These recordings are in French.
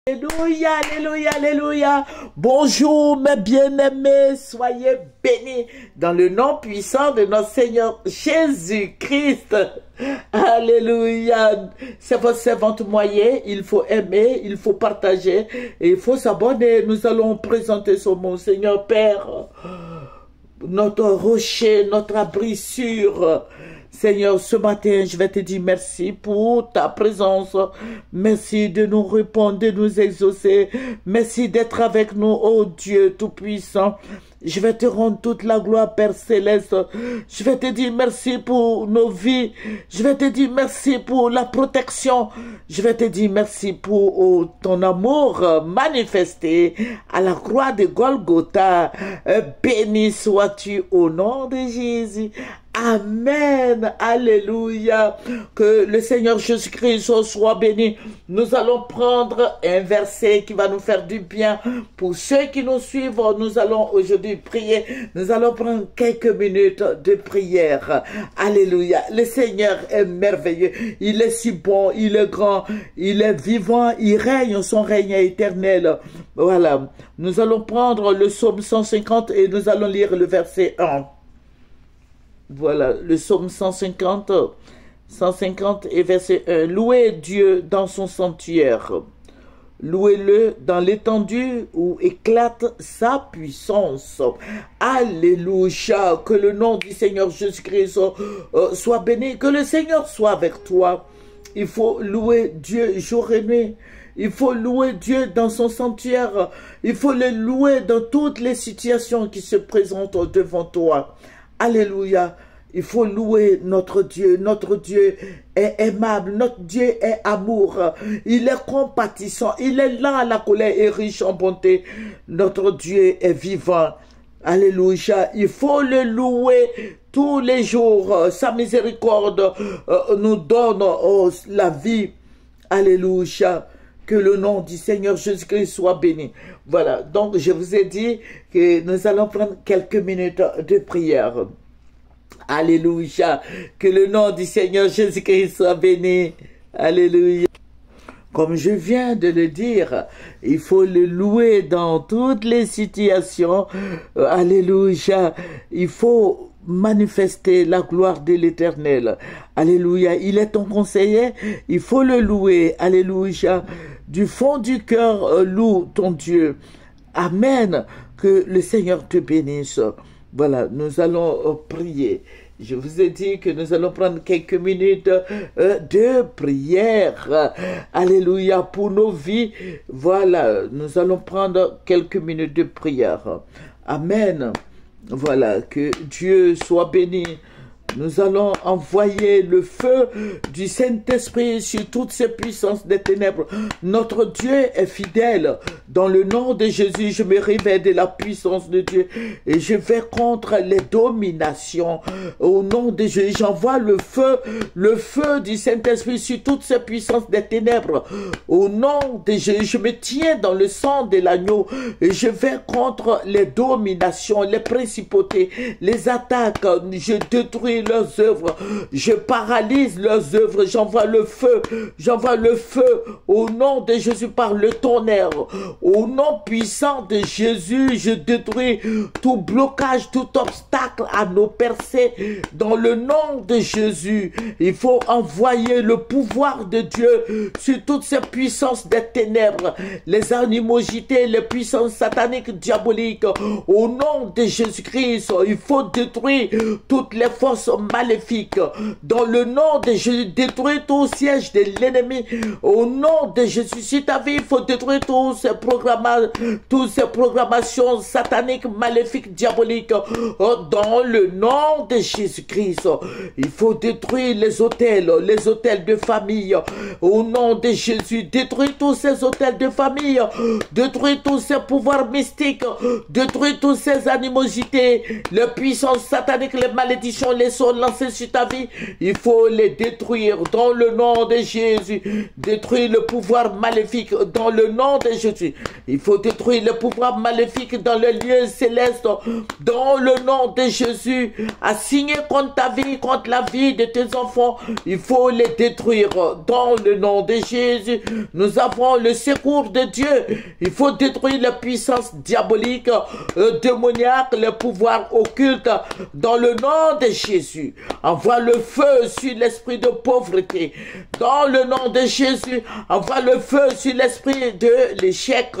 Alléluia, alléluia, alléluia. Bonjour mes bien-aimés, soyez bénis dans le nom puissant de notre Seigneur Jésus-Christ. Alléluia. C'est votre servante moyen, il faut aimer, il faut partager et il faut s'abonner. Nous allons présenter son nom, Seigneur Père, notre rocher, notre abri sûr. Seigneur, ce matin, je vais te dire merci pour ta présence. Merci de nous répondre, de nous exaucer. Merci d'être avec nous, oh Dieu Tout-Puissant. Je vais te rendre toute la gloire, Père Céleste. Je vais te dire merci pour nos vies. Je vais te dire merci pour la protection. Je vais te dire merci pour ton amour manifesté à la croix de Golgotha. Béni sois-tu au nom de Jésus. Amen, alléluia, que le Seigneur Jésus-Christ soit béni. Nous allons prendre un verset qui va nous faire du bien. Pour ceux qui nous suivent, nous allons aujourd'hui prier. Nous allons prendre quelques minutes de prière. Alléluia, le Seigneur est merveilleux. Il est si bon, il est grand, il est vivant, il règne, son règne est éternel. Voilà, nous allons prendre le psaume 150 et nous allons lire le verset 1. Voilà, le psaume 150 et verset 1. Louez Dieu dans son sanctuaire. Louez-le dans l'étendue où éclate sa puissance. Alléluia. Que le nom du Seigneur Jésus-Christ soit béni. Que le Seigneur soit avec toi. Il faut louer Dieu jour et nuit. Il faut louer Dieu dans son sanctuaire. Il faut le louer dans toutes les situations qui se présentent devant toi. Alléluia. Il faut louer notre Dieu. Notre Dieu est aimable. Notre Dieu est amour. Il est compatissant. Il est lent à la colère et riche en bonté. Notre Dieu est vivant. Alléluia. Il faut le louer tous les jours. Sa miséricorde nous donne la vie. Alléluia. Que le nom du Seigneur Jésus-Christ soit béni. Voilà. Donc, je vous ai dit que nous allons prendre quelques minutes de prière. Alléluia. Que le nom du Seigneur Jésus-Christ soit béni. Alléluia. Comme je viens de le dire, il faut le louer dans toutes les situations. Alléluia. Il faut manifester la gloire de l'Éternel. Alléluia. Il est ton conseiller. Il faut le louer. Alléluia. Du fond du cœur, loue ton Dieu. Amen. Que le Seigneur te bénisse. Voilà, nous allons prier. Je vous ai dit que nous allons prendre quelques minutes de prière. Alléluia, pour nos vies. Voilà, nous allons prendre quelques minutes de prière. Amen. Voilà, que Dieu soit béni. Nous allons envoyer le feu du Saint-Esprit sur toutes ces puissances des ténèbres. Notre Dieu est fidèle. Dans le nom de Jésus, je me réveille de la puissance de Dieu et je vais contre les dominations. Au nom de Jésus, j'envoie le feu du Saint-Esprit sur toutes ces puissances des ténèbres. Au nom de Jésus, je me tiens dans le sang de l'agneau et je vais contre les dominations, les principautés, les attaques. Je détruis leurs œuvres, je paralyse leurs œuvres, j'envoie le feu au nom de Jésus par le tonnerre, au nom puissant de Jésus, je détruis tout blocage, tout obstacle à nos percées, dans le nom de Jésus. Il faut envoyer le pouvoir de Dieu sur toutes ces puissances des ténèbres, les animosités, les puissances sataniques, diaboliques, au nom de Jésus-Christ. Il faut détruire toutes les forces maléfiques. Dans le nom de Jésus, détruire tout siège de l'ennemi. Au nom de Jésus, si ta vie, il faut détruire toutes ces programmations sataniques, maléfiques, diaboliques. Dans le nom de Jésus-Christ, il faut détruire les hôtels de famille. Au nom de Jésus, détruire tous ces hôtels de famille. Détruire tous ces pouvoirs mystiques. Détruire toutes ces animosités, les puissances sataniques, les malédictions, les sont lancés sur ta vie, il faut les détruire dans le nom de Jésus. Détruire le pouvoir maléfique dans le nom de Jésus. Il faut détruire le pouvoir maléfique dans le lieu céleste dans le nom de Jésus. Assigné contre ta vie, contre la vie de tes enfants, il faut les détruire dans le nom de Jésus. Nous avons le secours de Dieu. Il faut détruire la puissance diabolique, démoniaque, le pouvoir occulte dans le nom de Jésus. Envoie le feu sur l'esprit de pauvreté dans le nom de Jésus. Envoie le feu sur l'esprit de l'échec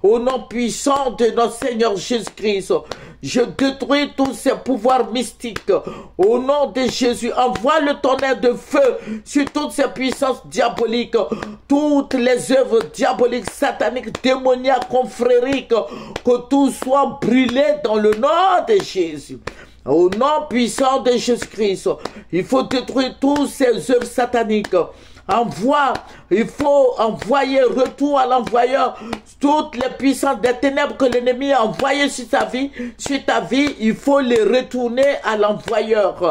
au nom puissant de notre Seigneur Jésus-Christ. Je détruis tous ces pouvoirs mystiques au nom de Jésus. Envoie le tonnerre de feu sur toutes ces puissances diaboliques, toutes les œuvres diaboliques, sataniques, démoniaques, confrériques, que tout soit brûlé dans le nom de Jésus. Au nom puissant de Jésus-Christ, il faut détruire toutes ces œuvres sataniques. Il faut envoyer retour à l'envoyeur toutes les puissances des ténèbres que l'ennemi a envoyées sur ta vie, il faut les retourner à l'envoyeur.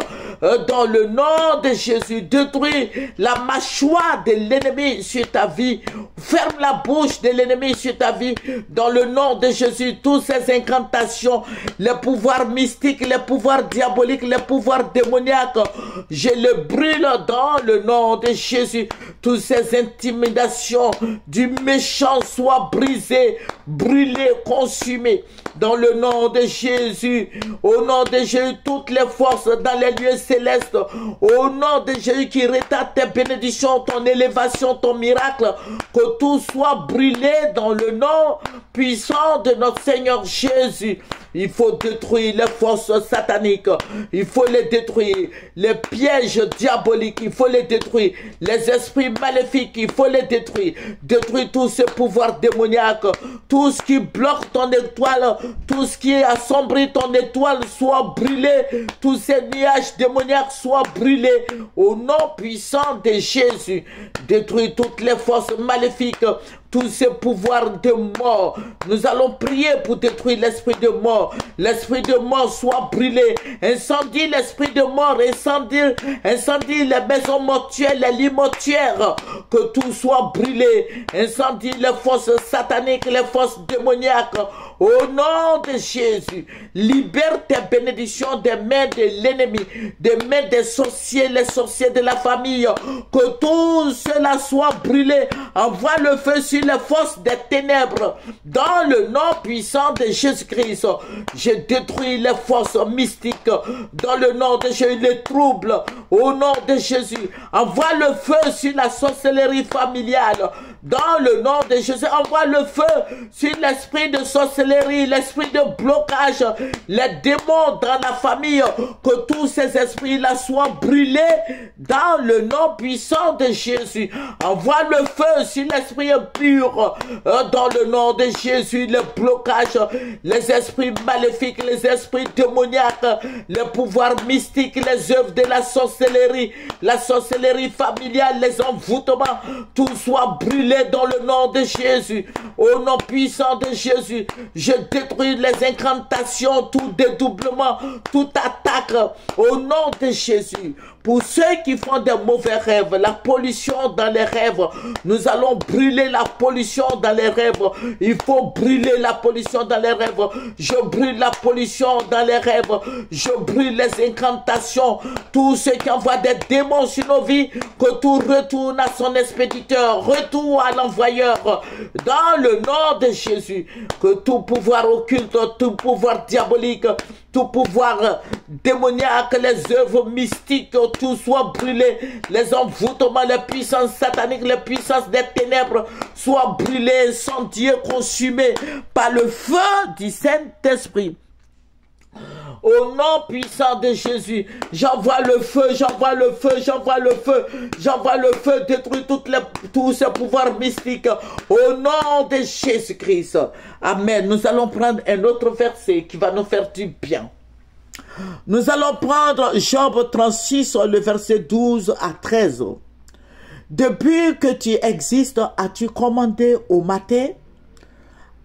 Dans le nom de Jésus, détruis la mâchoire de l'ennemi sur ta vie, ferme la bouche de l'ennemi sur ta vie, dans le nom de Jésus. Toutes ces incantations, les pouvoirs mystiques, les pouvoirs diaboliques, les pouvoirs démoniaques, je les brûle dans le nom de Jésus. Toutes ces intimidations du méchant soient brisées, brûlées, consumées dans le nom de Jésus. Au nom de Jésus, toutes les forces dans les lieux célestes, au nom de Jésus qui retarde tes bénédictions, ton élévation, ton miracle, que tout soit brûlé dans le nom puissant de notre Seigneur Jésus. Il faut détruire les forces sataniques, il faut les détruire, les pièges diaboliques, il faut les détruire, les esprits maléfiques, il faut les détruire. Détruire tous ces pouvoirs démoniaques, tout ce qui bloque ton étoile, tout ce qui assombrit ton étoile soit brûlé, tous ces nuages démoniaques soient brûlés au nom puissant de Jésus. Détruire toutes les forces maléfiques, tous ces pouvoirs de mort. Nous allons prier pour détruire l'esprit de mort. L'esprit de mort soit brûlé. Incendie l'esprit de mort. Incendie les maisons mortuaires, les lits mortuaires. Que tout soit brûlé. Incendie les forces sataniques, les forces démoniaques. Au nom de Jésus, libère tes bénédictions des mains de l'ennemi, des mains des sorciers, les sorciers de la famille. Que tout cela soit brûlé. Envoie le feu sur les forces des ténèbres. Dans le nom puissant de Jésus-Christ, je détruis les forces mystiques. Dans le nom de Jésus, les troubles. Au nom de Jésus, envoie le feu sur la sorcellerie familiale. Dans le nom de Jésus, envoie le feu sur l'esprit de sorcellerie, l'esprit de blocage, les démons dans la famille, que tous ces esprits-là soient brûlés dans le nom puissant de Jésus. Envoie le feu sur l'esprit impur, dans le nom de Jésus, le blocage, les esprits maléfiques, les esprits démoniaques, les pouvoirs mystiques, les œuvres de la sorcellerie familiale, les envoûtements, tout soit brûlé dans le nom de Jésus. Au nom puissant de Jésus, je détruis les incantations, tout dédoublement, toute attaque au nom de Jésus. Pour ceux qui font des mauvais rêves, la pollution dans les rêves, nous allons brûler la pollution dans les rêves. Il faut brûler la pollution dans les rêves. Je brûle la pollution dans les rêves. Je brûle les incantations. Tous ceux qui envoient des démons sur nos vies, que tout retourne à son expéditeur, retourne à l'envoyeur. Dans le nom de Jésus, que tout pouvoir occulte, tout pouvoir diabolique, tout pouvoir démoniaque, les œuvres mystiques, tout soit brûlé, les envoûtements, les puissances sataniques, les puissances des ténèbres soient brûlées, incendiées, consumées par le feu du Saint-Esprit. Au nom puissant de Jésus, j'envoie le feu, j'envoie le feu, j'envoie le feu, j'envoie le feu, détruis tous ces pouvoirs mystiques. Au nom de Jésus-Christ. Amen. Nous allons prendre un autre verset qui va nous faire du bien. Nous allons prendre Job 36, le verset 12 à 13. Depuis que tu existes, as-tu commandé au matin?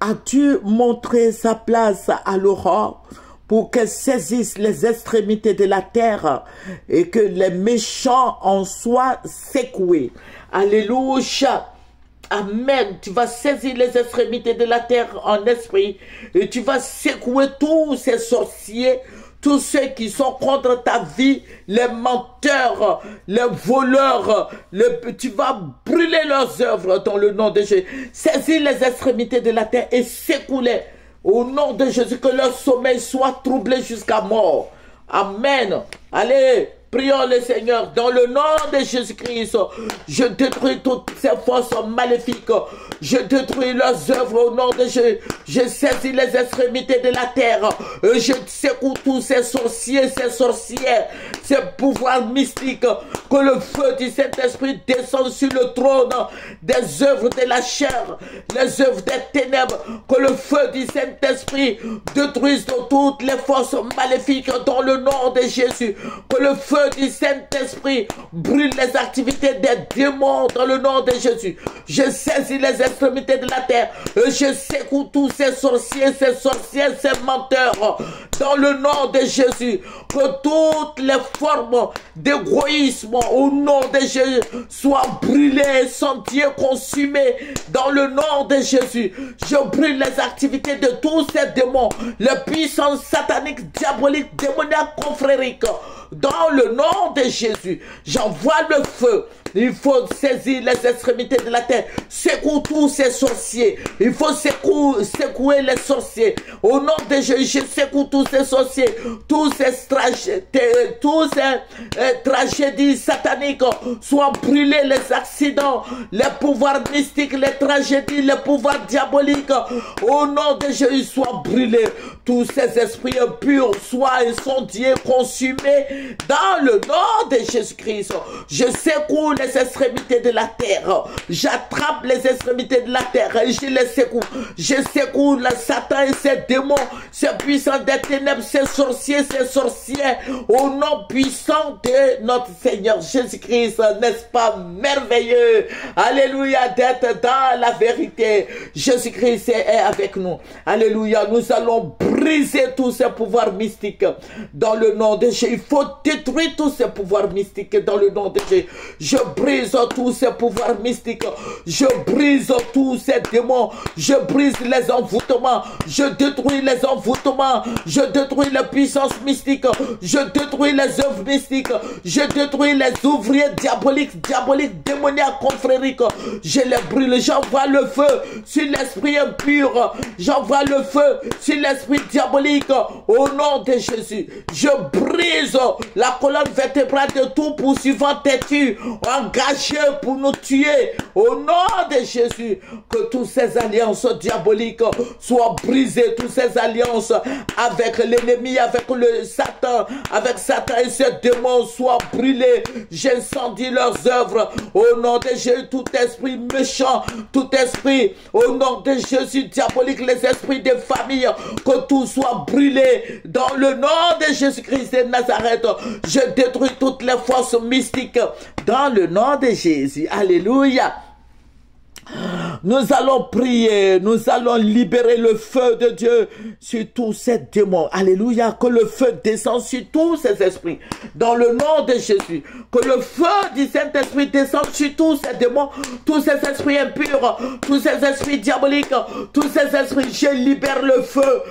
As-tu montré sa place à l'aurore pour qu'elle saisisse les extrémités de la terre et que les méchants en soient secoués. Alléluia. Amen. Tu vas saisir les extrémités de la terre en esprit et tu vas secouer tous ces sorciers, tous ceux qui sont contre ta vie, les menteurs, les voleurs, tu vas brûler leurs œuvres dans le nom de Jésus. Saisis les extrémités de la terre et secoue-les au nom de Jésus, que leur sommeil soit troublé jusqu'à mort. Amen. Allez, prions le Seigneur dans le nom de Jésus-Christ. Je détruis toutes ces forces maléfiques. Je détruis leurs œuvres au nom de Jésus. Je saisis les extrémités de la terre. Je secoue tous ces sorciers, ces sorcières, ces pouvoirs mystiques. Que le feu du Saint-Esprit descende sur le trône des œuvres de la chair, les œuvres des ténèbres. Que le feu du Saint-Esprit détruise toutes les forces maléfiques dans le nom de Jésus. Que le feu du Saint-Esprit brûle les activités des démons dans le nom de Jésus. Je saisis les extrémités de la terre. Je secoue tous ces sorciers, ces sorcières, ces menteurs dans le nom de Jésus. Que toutes les formes d'égoïsme au nom de Jésus soient brûlées, incendiées, consumées dans le nom de Jésus. Je brûle les activités de tous ces démons, les puissances sataniques, diaboliques, démoniaques, confrériques. Dans le nom de Jésus, j'envoie le feu. Il faut saisir les extrémités de la terre. Secoue tous ces sorciers. Il faut secouer les sorciers. Au nom de Jésus, je secoue tous ces sorciers. Tous ces tragédies sataniques soient brûlés. Les accidents, les pouvoirs mystiques, les tragédies, les pouvoirs diaboliques. Au nom de Jésus, soient brûlés. Tous ces esprits impurs soient incendiés, consumés. Dans le nom de Jésus-Christ, je secoue les extrémités de la terre. J'attrape les extrémités de la terre et je les secoue. Je secoue le Satan et ses démons, ses puissants des ténèbres, ses sorciers, ses sorcières. Au nom puissant de notre Seigneur Jésus-Christ, n'est-ce pas merveilleux? Alléluia, d'être dans la vérité. Jésus-Christ est avec nous. Alléluia, nous allons briser tous ces pouvoirs mystiques dans le nom de Jésus. Il faut détruire tous ces pouvoirs mystiques dans le nom de Jésus. Je brise tous ces pouvoirs mystiques. Je brise tous ces démons. Je brise les envoûtements. Je détruis les envoûtements. Je détruis les puissances mystiques. Je détruis les œuvres mystiques. Je détruis les ouvriers diaboliques, démoniaques, confrériques. Je les brûle. J'envoie le feu sur l'esprit impur. J'envoie le feu sur l'esprit diabolique. Au nom de Jésus, je brise la colonne vertébrale de tout poursuivant têtu, engagé pour nous tuer. Au nom de Jésus, que toutes ces alliances diaboliques soient brisées, toutes ces alliances avec l'ennemi, avec le Satan, avec Satan et ses démons soient brûlées. J'incendie leurs œuvres. Au nom de Jésus, tout esprit méchant, tout esprit, au nom de Jésus, diabolique, les esprits des familles, que tout soit brûlé dans le nom de Jésus-Christ de Nazareth. Je détruis toutes les forces mystiques dans le nom de Jésus. Alléluia. Nous allons prier, nous allons libérer le feu de Dieu sur tous ces démons. Alléluia, que le feu descende sur tous ces esprits. Dans le nom de Jésus, que le feu du Saint-Esprit descende sur tous ces démons, tous ces esprits impurs, tous ces esprits diaboliques, tous ces esprits. Je libère le feu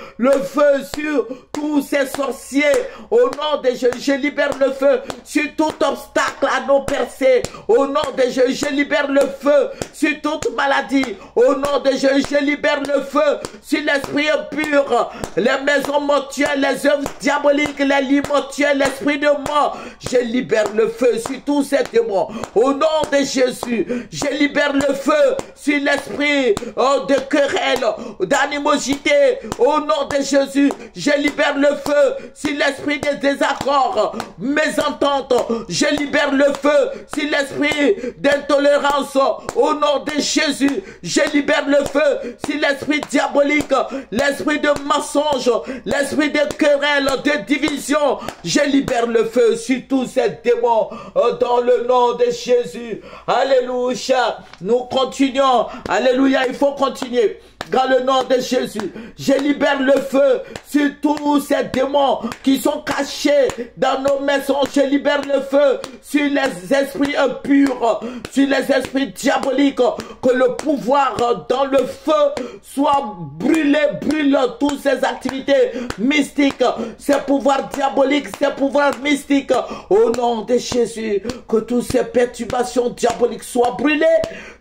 sur tous ces sorciers. Au nom de Jésus, je libère le feu sur tout obstacle à nos percées. Au nom de Jésus, je libère le feu sur toute maladie. Au nom de Jésus, je libère le feu sur l'esprit impur, les maisons mortuaires, les œuvres diaboliques, les lits mortuaires, l'esprit de mort. Je libère le feu sur tous ces démons. Au nom de Jésus, je libère le feu sur l'esprit de querelle, d'animosité. Au nom de Jésus, je libère le feu sur l'esprit de désaccord, mésentente. Je libère le feu sur l'esprit d'intolérance. Au nom de Jésus, je libère le feu sur l'esprit diabolique, l'esprit de mensonge, l'esprit de querelle, de division. Je libère le feu sur tous ces démons dans le nom de Jésus. Alléluia. Nous continuons. Alléluia. Il faut continuer. dans le nom de Jésus. Je libère le feu sur tous ces démons qui sont cachés dans nos maisons. Je libère le feu sur les esprits impurs, sur les esprits diaboliques. Que le pouvoir dans le feu soit brûlé, brûle toutes ces activités mystiques, ces pouvoirs diaboliques, ces pouvoirs mystiques. Au nom de Jésus, que toutes ces perturbations diaboliques soient brûlées.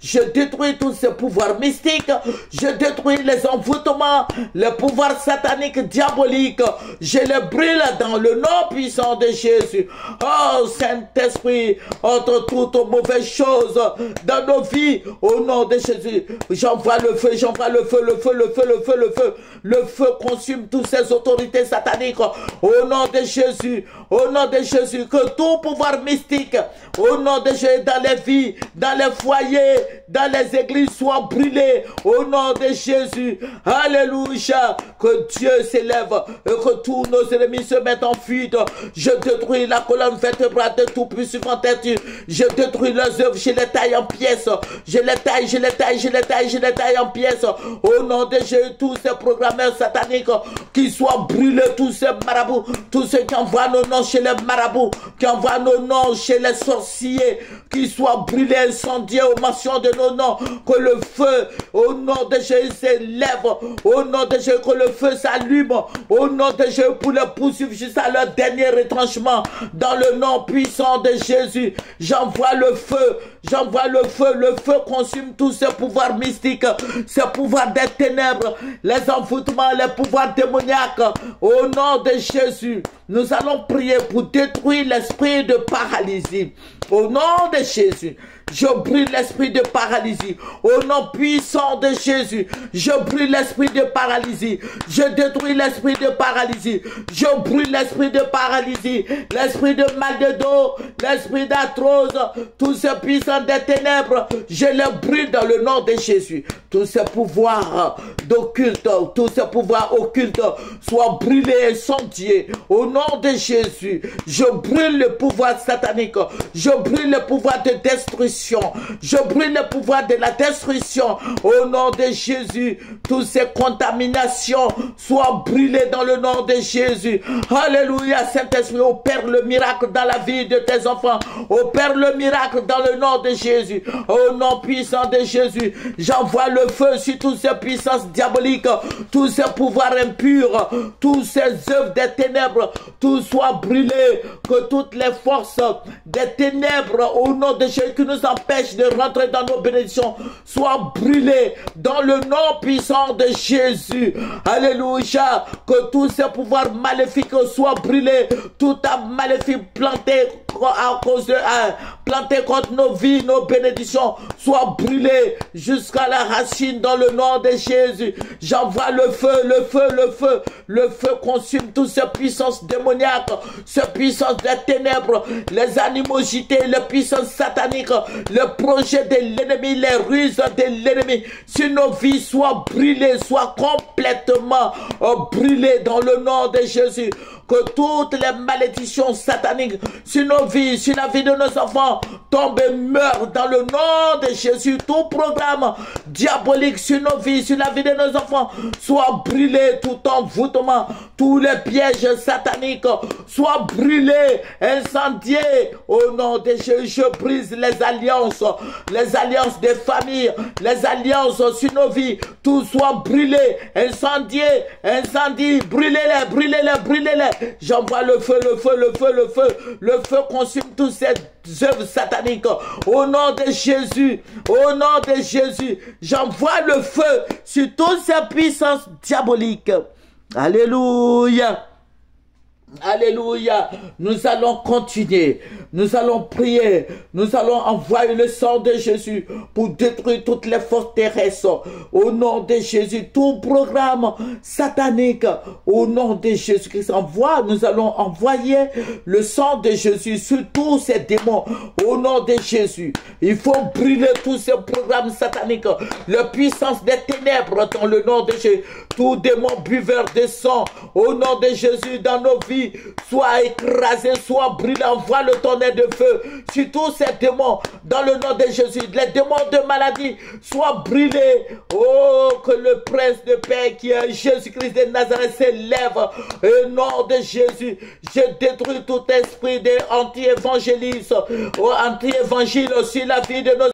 Je détruis tous ces pouvoirs mystiques. Je détruis les envoûtements, les pouvoirs sataniques diaboliques. Je les brûle dans le nom puissant de Jésus. Oh Saint-Esprit, entre toutes mauvaises choses dans nos vies, au nom de Jésus, j'envoie le feu, j'envoie le feu, le feu, le feu, le feu, le feu. Le feu consume toutes ces autorités sataniques. Au nom de Jésus, au nom de Jésus, que tout pouvoir mystique, au nom de Jésus, dans les vies, dans les foyers, dans les églises soit brûlé. Au nom de Jésus, alléluia, que Dieu s'élève et que tous nos ennemis se mettent en fuite. Je détruis la colonne vertébrale de tout puissant tête. Je détruis leurs œuvres, je les taille en pièces. Je les taille, je les taille, je les taille, je les taille en pièces. Au nom de Jésus, tous ces programmeurs sataniques qui soient brûlés, tous ces marabouts, tous ceux qui envoient nos noms chez les marabouts, qui envoient nos noms chez les sorciers, qui soient brûlés, incendiés aux mentions de nos noms. Que le feu, au nom de Jésus, s'élève. Au nom de Jésus, que le feu s'allume. Au nom de Jésus, pour les poursuivre jusqu'à leur dernier retranchement. Dans le nom puissant de Jésus, j'envoie le feu. J'envoie le feu consume tous ces pouvoirs mystiques, ces pouvoirs des ténèbres, les envoûtements, les pouvoirs démoniaques. Au nom de Jésus, nous allons prier pour détruire l'esprit de paralysie. Au nom de Jésus, je brûle l'esprit de paralysie. Au nom puissant de Jésus, je brûle l'esprit de paralysie. Je détruis l'esprit de paralysie. Je brûle l'esprit de paralysie. L'esprit de mal de dos, l'esprit d'arthrose, tous ces puissants des ténèbres, je les brûle dans le nom de Jésus. Tous ces pouvoirs d'occulte, tous ces pouvoirs occultes soient brûlés, incendiés. Au nom de Jésus, je brûle le pouvoir satanique. Je brûle le pouvoir de destruction. Je brûle le pouvoir de la destruction. Au nom de Jésus, toutes ces contaminations soient brûlées dans le nom de Jésus. Alléluia, Saint-Esprit, opère le miracle dans la vie de tes enfants. Opère le miracle dans le nom de Jésus. Au nom puissant de Jésus, j'envoie le feu sur toutes ces puissances diaboliques, tous ces pouvoirs impurs, toutes ces œuvres des ténèbres, tout soit brûlé. Que toutes les forces des ténèbres, au nom de Jésus, qui nous empêchent de rentrer dans nos bénédictions, soient brûlées dans le nom puissant de Jésus. Alléluia. Que tous ces pouvoirs maléfiques soient brûlés. Tout maléfique planté à cause de planté contre nos vies, nos bénédictions, soit brûlé jusqu'à la racine dans le nom de Jésus. J'envoie le feu, le feu, le feu. Le feu consume toutes ces puissances démoniaques, ces puissances des ténèbres, les animosités, les puissances sataniques, le projet de l'ennemi, les ruses de l'ennemi sur nos vies soient brûlées, soient complètement brûlées dans le nom de Jésus. Que toutes les malédictions sataniques sur nos vies, sur la vie de nos enfants, tombent et meurent dans le nom de Jésus. Tout programme diabolique sur nos vies, sur la vie de nos enfants, soit brûlé. Tout envoûtement, tous les pièges sataniques, soient brûlés, incendiés. Au nom de Jésus, je brise les alliances des familles, les alliances sur nos vies. Tout soit brûlé, incendié, incendie, brûlez-les, brûlez-les, brûlez-les. J'envoie le feu, le feu, le feu, le feu. Le feu consume toutes ces œuvres sataniques. Au nom de Jésus, au nom de Jésus, j'envoie le feu sur toutes ces puissances diaboliques. Alléluia. Alléluia. Nous allons continuer. Nous allons prier. Nous allons envoyer le sang de Jésus pour détruire toutes les forteresses. Au nom de Jésus, tout programme satanique. Au nom de Jésus-Christ, nous allons envoyer le sang de Jésus sur tous ces démons. Au nom de Jésus, il faut brûler tous ces programmes sataniques. La puissance des ténèbres dans le nom de Jésus. Tout démon buveur de sang. Au nom de Jésus, dans nos vies, vie soit écrasé, soit brûlé. Envoie le tonnerre de feu sur tous ces démons dans le nom de Jésus. Les démons de maladie soient brûlés. Oh, que le prince de paix qui est Jésus-Christ de Nazareth s'élève au nom de Jésus. Je détruis tout esprit d'anti-évangélisme, anti-évangile sur la vie de nos